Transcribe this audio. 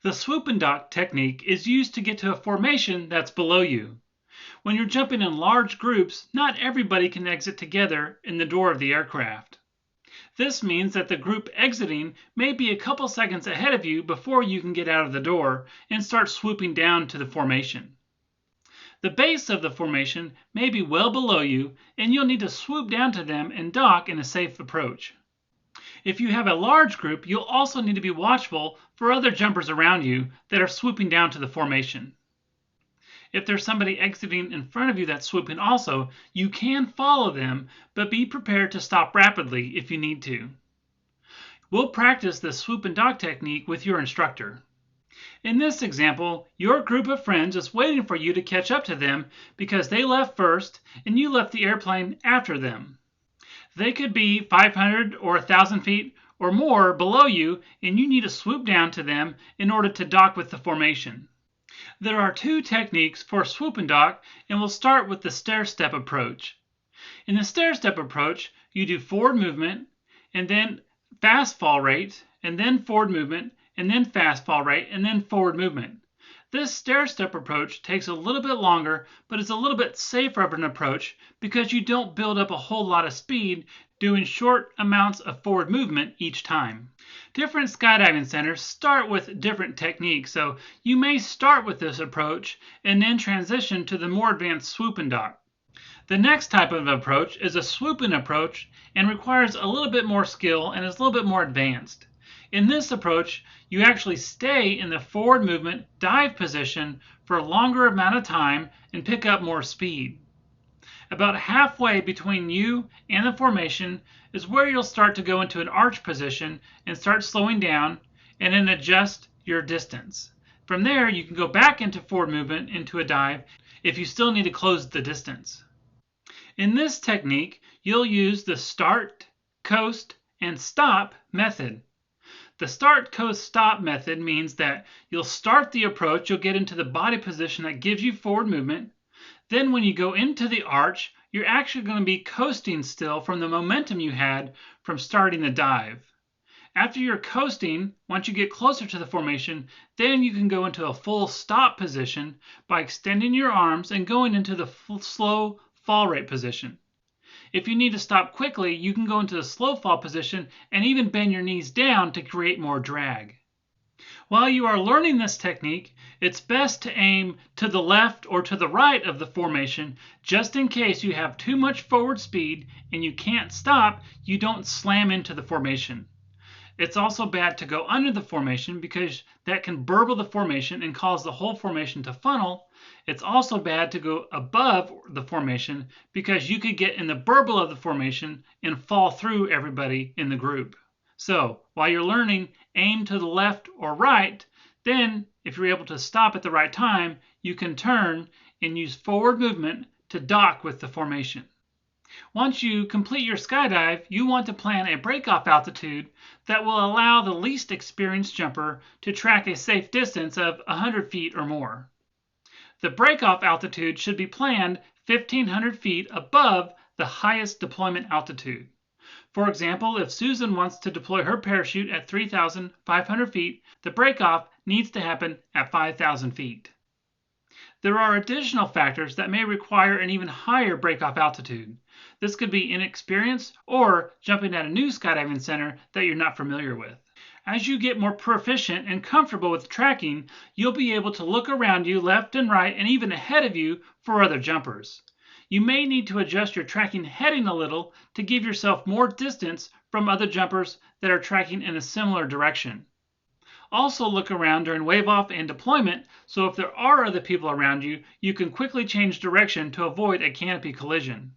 The swoop and dock technique is used to get to a formation that's below you. When you're jumping in large groups, not everybody can exit together in the door of the aircraft. This means that the group exiting may be a couple seconds ahead of you before you can get out of the door and start swooping down to the formation. The base of the formation may be well below you, and you'll need to swoop down to them and dock in a safe approach. If you have a large group, you'll also need to be watchful for other jumpers around you that are swooping down to the formation. If there's somebody exiting in front of you that's swooping also, you can follow them, but be prepared to stop rapidly if you need to. We'll practice the swoop and dock technique with your instructor. In this example, your group of friends is waiting for you to catch up to them because they left first and you left the airplane after them. They could be 500 or 1,000 feet or more below you, and you need to swoop down to them in order to dock with the formation. There are two techniques for swoop and dock, and we'll start with the stair-step approach. In the stair-step approach, you do forward movement, and then fast fall rate, and then forward movement, and then fast fall rate, and then forward movement. This stair-step approach takes a little bit longer, but is a little bit safer of an approach because you don't build up a whole lot of speed doing short amounts of forward movement each time. Different skydiving centers start with different techniques, so you may start with this approach and then transition to the more advanced swoop and dock. The next type of approach is a swooping approach and requires a little bit more skill and is a little bit more advanced. In this approach, you actually stay in the forward movement dive position for a longer amount of time and pick up more speed. About halfway between you and the formation is where you'll start to go into an arch position and start slowing down and then adjust your distance. From there, you can go back into forward movement into a dive if you still need to close the distance. In this technique, you'll use the start, coast, and stop method. The start, coast, stop method means that you'll start the approach, you'll get into the body position that gives you forward movement. Then when you go into the arch, you're actually going to be coasting still from the momentum you had from starting the dive. After you're coasting, once you get closer to the formation, then you can go into a full stop position by extending your arms and going into the slow fall rate position. If you need to stop quickly, you can go into the slow fall position and even bend your knees down to create more drag. While you are learning this technique, it's best to aim to the left or to the right of the formation just in case you have too much forward speed and you can't stop, you don't slam into the formation. It's also bad to go under the formation because that can burble the formation and cause the whole formation to funnel. It's also bad to go above the formation because you could get in the burble of the formation and fall through everybody in the group. So while you're learning, aim to the left or right. Then if you're able to stop at the right time, you can turn and use forward movement to dock with the formation. Once you complete your skydive, you want to plan a breakoff altitude that will allow the least experienced jumper to track a safe distance of 100 feet or more. The breakoff altitude should be planned 1,500 feet above the highest deployment altitude. For example, if Susan wants to deploy her parachute at 3,500 feet, the breakoff needs to happen at 5,000 feet. There are additional factors that may require an even higher breakoff altitude. This could be inexperience or jumping at a new skydiving center that you're not familiar with. As you get more proficient and comfortable with tracking, you'll be able to look around you left and right and even ahead of you for other jumpers. You may need to adjust your tracking heading a little to give yourself more distance from other jumpers that are tracking in a similar direction. Also look around during wave-off and deployment, so if there are other people around you, you can quickly change direction to avoid a canopy collision.